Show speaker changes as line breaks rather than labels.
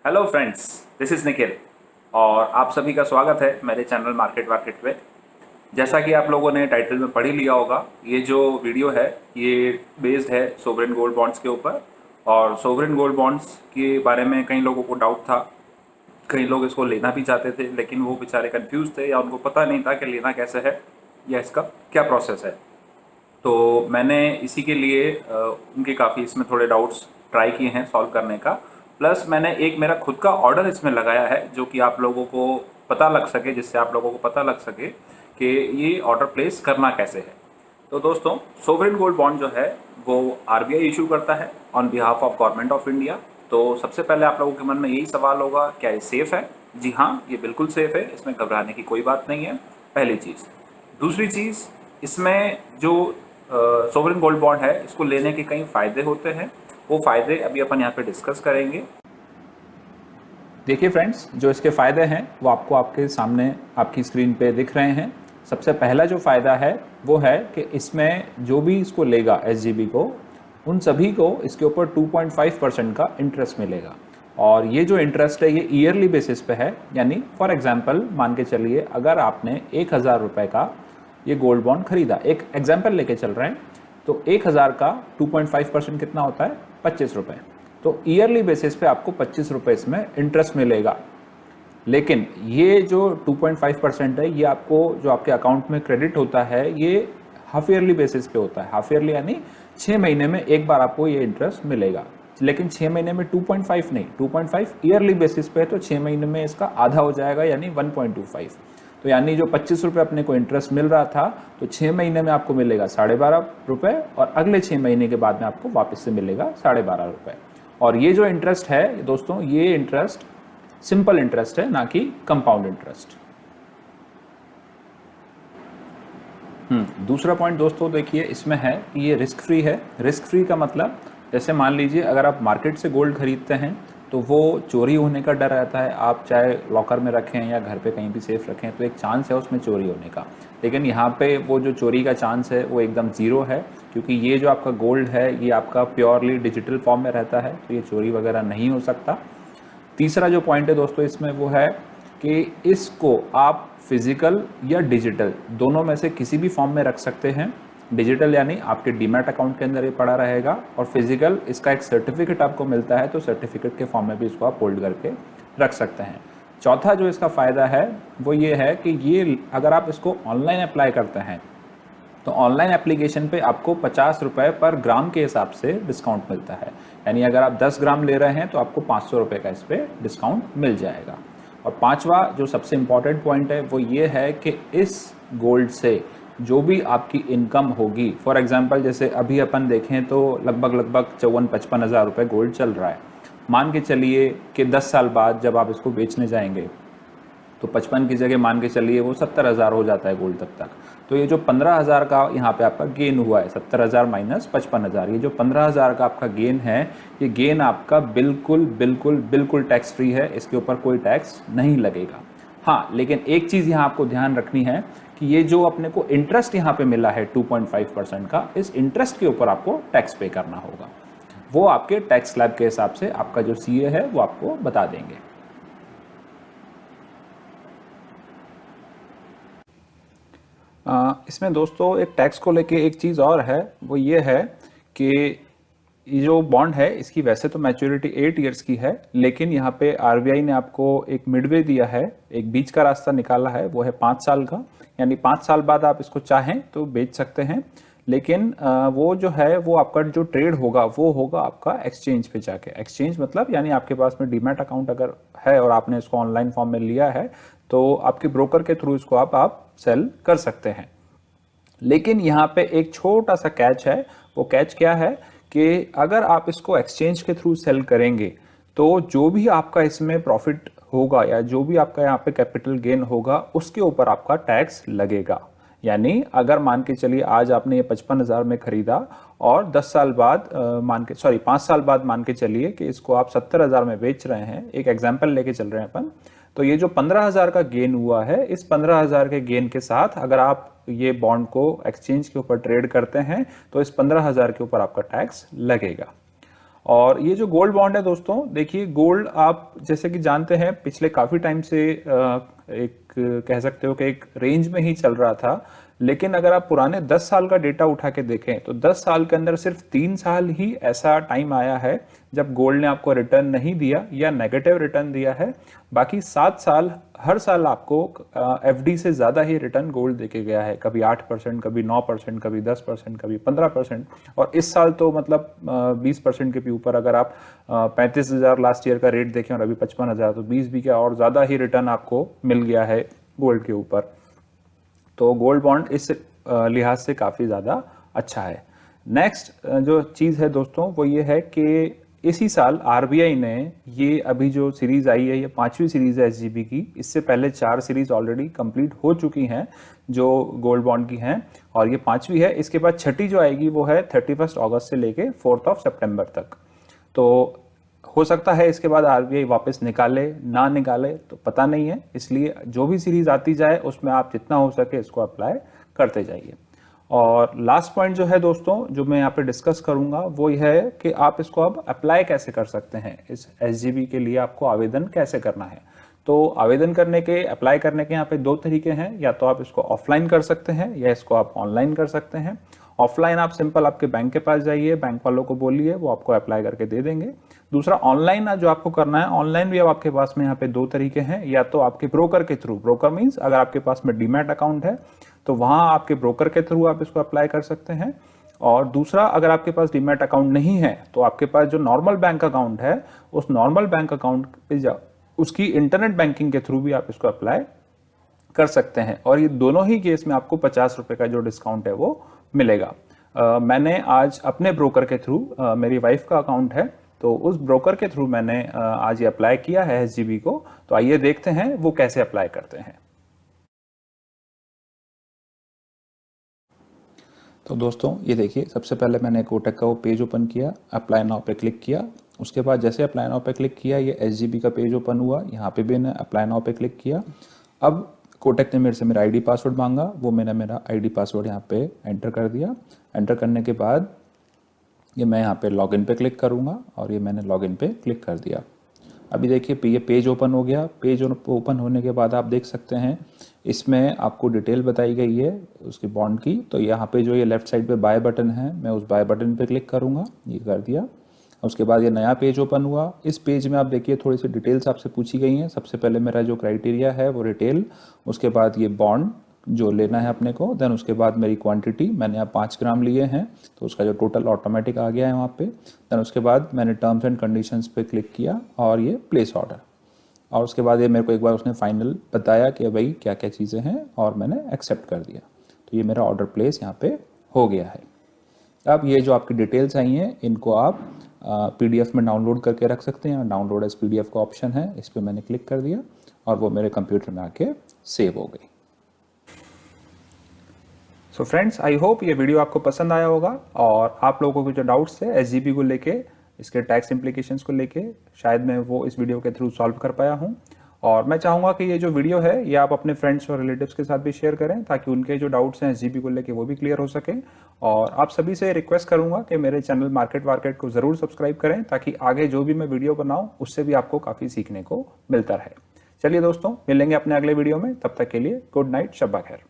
Hello friends, this is Nikhil और आप सभी का स्वागत है मेरे चैनल मार्केट पे। जैसा कि आप लोगों ने टाइटल में पढ़ ही लिया होगा, ये जो वीडियो है ये बेस्ड है सोवरेन गोल्ड बॉन्ड्स के ऊपर। और सोवरेन गोल्ड बॉन्ड्स के बारे में कई लोगों को डाउट था, कई लोग इसको लेना भी चाहते थे लेकिन वो बेचारे कंफ्यूज थे या उनको पता नहीं था कि लेना कैसे है या इसका क्या प्रोसेस है। तो मैंने इसी के लिए उनके काफ़ी इसमें थोड़े डाउट्स ट्राई किए हैं सॉल्व करने का। प्लस मैंने एक मेरा खुद का ऑर्डर इसमें लगाया है जो कि आप लोगों को पता लग सके, जिससे आप लोगों को पता लग सके कि ये ऑर्डर प्लेस करना कैसे है। तो दोस्तों, सोवरेन गोल्ड बॉन्ड जो है वो आरबीआई इशू करता है on behalf of government of India. तो सबसे पहले आप लोगों के मन में यही सवाल होगा, क्या ये सेफ़ है? जी हाँ, ये बिल्कुल सेफ़ है, इसमें घबराने की कोई बात नहीं है, पहली चीज़। दूसरी चीज़, इसमें जो सोवरेन गोल्ड बॉन्ड है इसको लेने के कई फ़ायदे होते हैं, वो फ़ायदे अभी अपन यहाँ पे डिस्कस करेंगे।
देखिए फ्रेंड्स, जो इसके फ़ायदे हैं वो आपको आपके सामने आपकी स्क्रीन पे दिख रहे हैं। सबसे पहला जो फ़ायदा है वो है कि इसमें जो भी इसको लेगा एसजीबी को, उन सभी को इसके ऊपर 2.5% का इंटरेस्ट मिलेगा। और ये जो इंटरेस्ट है ये ईयरली बेसिस पे है। यानी फॉर एग्जांपल मान के चलिए, अगर आपने 1,000 रुपये का ये गोल्ड बॉन्ड खरीदा, एक एग्जाम्पल लेके चल रहे हैं, तो 1,000 का 2.5% कितना होता है? 25 रुपये। तो ईयरली बेसिस पे आपको 25 रुपये इसमें इंटरेस्ट मिलेगा। लेकिन ये जो 2.5% है ये आपको जो आपके अकाउंट में क्रेडिट होता है ये हाफ ईयरली बेसिस पे होता है। हाफ ईयरली यानी 6 महीने में एक बार आपको ये इंटरेस्ट मिलेगा। लेकिन 6 महीने में 2.5 नहीं, 2.5 ईयरली बेसिस पे है, तो 6 महीने में इसका आधा हो जाएगा यानी 1.25। तो यानी जो 25 रुपये अपने को इंटरेस्ट मिल रहा था, तो 6 महीने में आपको मिलेगा 12.5 रुपये और अगले 6 महीने के बाद में आपको वापस से मिलेगा 12.5 रुपये। और ये जो इंटरेस्ट है दोस्तों, ये इंटरेस्ट सिंपल इंटरेस्ट है, ना कि कंपाउंड इंटरेस्ट। दूसरा पॉइंट दोस्तों देखिए इसमें है कि ये रिस्क फ्री है। रिस्क फ्री का मतलब, जैसे मान लीजिए अगर आप मार्केट से गोल्ड खरीदते हैं तो वो चोरी होने का डर रहता है। आप चाहे लॉकर में रखें या घर पे कहीं भी सेफ रखें तो एक चांस है उसमें चोरी होने का। लेकिन यहाँ पे वो जो चोरी का चांस है वो एकदम ज़ीरो है, क्योंकि ये जो आपका गोल्ड है ये आपका प्योरली डिजिटल फॉर्म में रहता है, तो ये चोरी वगैरह नहीं हो सकता। तीसरा जो पॉइंट है दोस्तों इसमें वो है कि इसको आप फिजिकल या डिजिटल दोनों में से किसी भी फॉर्म में रख सकते हैं। डिजिटल यानी आपके डीमैट अकाउंट के अंदर ये पड़ा रहेगा, और फिजिकल इसका एक सर्टिफिकेट आपको मिलता है, तो सर्टिफिकेट के फॉर्म में भी इसको आप होल्ड करके रख सकते हैं। चौथा जो इसका फ़ायदा है वो ये है कि ये अगर आप इसको ऑनलाइन अप्लाई करते हैं तो ऑनलाइन एप्लीकेशन पे आपको 50 रुपये पर ग्राम के हिसाब से डिस्काउंट मिलता है। यानी अगर आप 10 ग्राम ले रहे हैं तो आपको 500 रुपये का इस पर डिस्काउंट मिल जाएगा। और पांचवा जो सबसे इम्पॉर्टेंट पॉइंट है वो ये है कि इस गोल्ड से जो भी आपकी इनकम होगी, फॉर एग्जांपल जैसे अभी अपन देखें तो लगभग 54-55 हज़ार रुपये गोल्ड चल रहा है। मान के चलिए कि 10 साल बाद जब आप इसको बेचने जाएंगे तो 55 की जगह मान के चलिए वो 70,000 हो जाता है गोल्ड तब तक। तो ये जो 15,000 का यहाँ पे आपका गेन हुआ है, 70,000 माइनस 55,000, ये जो 15,000 का आपका गेन है, ये गेन आपका बिल्कुल बिल्कुल बिल्कुल टैक्स फ्री है, इसके ऊपर कोई टैक्स नहीं लगेगा। हाँ, लेकिन एक चीज़ यहाँ आपको ध्यान रखनी है कि ये जो अपने को इंटरेस्ट यहाँ पे मिला है 2.5% का, इस इंटरेस्ट के ऊपर आपको टैक्स पे करना होगा। वो आपके टैक्स स्लैब के हिसाब से आपका जो सीए है वो आपको बता देंगे। इसमें दोस्तों एक टैक्स को लेके एक चीज़ और है, वो ये है कि ये जो बॉन्ड है इसकी वैसे तो मैच्योरिटी 8 इयर्स की है, लेकिन यहाँ पे आरबीआई ने आपको एक मिडवे दिया है, एक बीच का रास्ता निकाला है, वो है 5 साल का। यानी 5 साल बाद आप इसको चाहें तो बेच सकते हैं, लेकिन वो जो है वो आपका जो ट्रेड होगा वो होगा आपका एक्सचेंज पे जाके। एक्सचेंज मतलब यानी आपके पास में डीमैट अकाउंट अगर है और आपने इसको ऑनलाइन फॉर्म में लिया है तो आपके ब्रोकर के थ्रू इसको आप सेल कर सकते हैं। लेकिन यहाँ पे एक छोटा सा कैच है। वो कैच क्या है कि अगर आप इसको एक्सचेंज के थ्रू सेल करेंगे तो जो भी आपका इसमें प्रॉफिट होगा या जो भी आपका यहाँ पे कैपिटल गेन होगा उसके ऊपर आपका टैक्स लगेगा। यानी अगर मान के चलिए आज आपने ये 55,000 में खरीदा और 10 साल बाद 5 साल बाद मान के चलिए कि इसको आप 70,000 में बेच रहे हैं, एक एग्जाम्पल लेके चल रहे हैं अपन, तो ये जो 15,000 का गेन हुआ है, इस 15,000 के गेन के साथ अगर आप ये बॉन्ड को एक्सचेंज के ऊपर ट्रेड करते हैं तो इस 15,000 के ऊपर आपका टैक्स लगेगा। और ये जो गोल्ड बॉन्ड है दोस्तों, देखिए गोल्ड आप जैसे कि जानते हैं पिछले काफ़ी टाइम से एक कह सकते हो कि एक रेंज में ही चल रहा था। लेकिन अगर आप पुराने 10 साल का डेटा उठा के देखें तो 10 साल के अंदर सिर्फ 3 साल ही ऐसा टाइम आया है जब गोल्ड ने आपको रिटर्न नहीं दिया या नेगेटिव रिटर्न दिया है। बाकी 7 साल हर साल आपको एफडी से ज़्यादा ही रिटर्न गोल्ड देके गया है, कभी 8%, कभी 9%, कभी 10%, कभी 15%। और इस साल तो मतलब 20% के भी ऊपर, अगर आप 35,000 लास्ट ईयर का रेट देखें और अभी 55,000, तो 20 भी क्या और ज़्यादा ही रिटर्न आपको मिल गया है गोल्ड के ऊपर। तो गोल्ड बॉन्ड इस लिहाज से काफ़ी ज़्यादा अच्छा है। नेक्स्ट जो चीज़ है दोस्तों वो ये है कि इसी साल आरबीआई ने ये अभी जो सीरीज़ आई है, ये 5वीं सीरीज़ है एसजीबी की। इससे पहले 4 सीरीज़ ऑलरेडी कंप्लीट हो चुकी हैं जो गोल्ड बॉन्ड की हैं, और ये 5वीं है। इसके बाद छठी जो आएगी वो है 31 अगस्त से लेके 4 सितंबर तक। तो हो सकता है इसके बाद आरबीआई वापस निकाले ना निकाले तो पता नहीं है, इसलिए जो भी सीरीज आती जाए उसमें आप जितना हो सके इसको अप्लाई करते जाइए। और लास्ट पॉइंट जो है दोस्तों जो मैं यहाँ पे डिस्कस करूंगा वो यह है कि आप इसको अब अप्लाई कैसे कर सकते हैं, इस एसजीबी के लिए आपको आवेदन कैसे करना है। तो आवेदन करने के, अप्लाई करने के यहाँ पे 2 तरीके हैं, या तो आप इसको ऑफलाइन कर सकते हैं या इसको आप ऑनलाइन कर सकते हैं। ऑफलाइन आप सिंपल आपके बैंक के पास जाइए, बैंक वालों को बोलिए, वो आपको अप्लाई करके दे देंगे। दूसरा ऑनलाइन जो आपको करना है, ऑनलाइन भी अब आपके पास में यहाँ पे 2 तरीके हैं, या तो आपके ब्रोकर के थ्रू, ब्रोकर मीन्स अगर आपके पास में डीमैट अकाउंट है तो वहां आपके ब्रोकर के थ्रू आप इसको अप्लाई कर सकते हैं। और दूसरा, अगर आपके पास डीमैट अकाउंट नहीं है तो आपके पास जो नॉर्मल बैंक अकाउंट है, उस नॉर्मल बैंक अकाउंट पे जाओ, उसकी इंटरनेट बैंकिंग के थ्रू भी आप इसको अप्लाई कर सकते हैं। और ये दोनों ही केस में आपको 50 रुपए का जो डिस्काउंट है वो मिलेगा। मैंने आज अपने ब्रोकर के थ्रू, मेरी वाइफ का अकाउंट है तो उस ब्रोकर के थ्रू मैंने आज ये अप्लाई किया है एसजीबी को। तो आइए देखते हैं वो कैसे अप्लाई करते हैं। तो दोस्तों ये देखिए, सबसे पहले मैंने कोटक का वो पेज ओपन किया, अप्लाई नाउ पे क्लिक किया। उसके बाद जैसे अप्लाई नाउ पे क्लिक किया, ये एसजीबी का पेज ओपन हुआ। यहाँ पे भी मैंने अप्लाई नाउ पे क्लिक किया। अब कोटक ने मेरे से मेरा आईडी पासवर्ड मांगा, वो मैंने मेरा आईडी पासवर्ड यहाँ पे एंटर कर दिया। एंटर करने के बाद ये मैं यहाँ पे लॉगिन पे क्लिक करूँगा और ये मैंने लॉगिन पे क्लिक कर दिया। अभी देखिए ये पेज ओपन हो गया। पेज ओपन होने के बाद आप देख सकते हैं इसमें आपको डिटेल बताई गई है उसकी बॉन्ड की। तो यहाँ पे जो ये लेफ्ट साइड पे बाय बटन है, मैं उस बाय बटन पे क्लिक करूँगा, ये कर दिया। उसके बाद ये नया पेज ओपन हुआ। इस पेज में आप देखिए थोड़ी सी डिटेल्स आपसे पूछी गई हैं। सबसे पहले मेरा जो क्राइटेरिया है वो रिटेल, उसके बाद ये बॉन्ड जो लेना है अपने को, देन उसके बाद मेरी क्वांटिटी, मैंने यहाँ 5 ग्राम लिए हैं तो उसका जो टोटल ऑटोमेटिक आ गया है वहाँ पे। देन उसके बाद मैंने टर्म्स एंड कंडीशंस पे क्लिक किया और ये प्लेस ऑर्डर। और उसके बाद ये मेरे को एक बार उसने फाइनल बताया कि भाई क्या क्या चीज़ें हैं और मैंने एक्सेप्ट कर दिया। तो ये मेरा ऑर्डर प्लेस यहाँ पे हो गया है। अब ये जो आपकी डिटेल्स आई हैं इनको आप पीडीएफ में डाउनलोड करके रख सकते हैं। डाउनलोड एज पीडीएफ का ऑप्शन है, इस पर मैंने क्लिक कर दिया और वो मेरे कंप्यूटर में आके सेव हो गई। सो फ्रेंड्स, आई होप ये वीडियो आपको पसंद आया होगा और आप लोगों के जो डाउट्स थे एसजीबी को लेके, इसके टैक्स इम्प्लीकेशंस को लेके, शायद मैं वो इस वीडियो के थ्रू सॉल्व कर पाया हूँ। और मैं चाहूँगा कि ये जो वीडियो है ये आप अपने फ्रेंड्स और रिलेटिव्स के साथ भी शेयर करें ताकि उनके जो डाउट्स हैं एसजीबी को लेके वो भी क्लियर हो सके। और आप सभी से रिक्वेस्ट करूँगा कि मेरे चैनल मार्केट को ज़रूर सब्सक्राइब करें ताकि आगे जो भी मैं वीडियो बनाऊँ उससे भी आपको काफ़ी सीखने को मिलता रहे। चलिए दोस्तों, मिलेंगे अपने अगले वीडियो में, तब तक के लिए गुड नाइट, शब्बा खैर।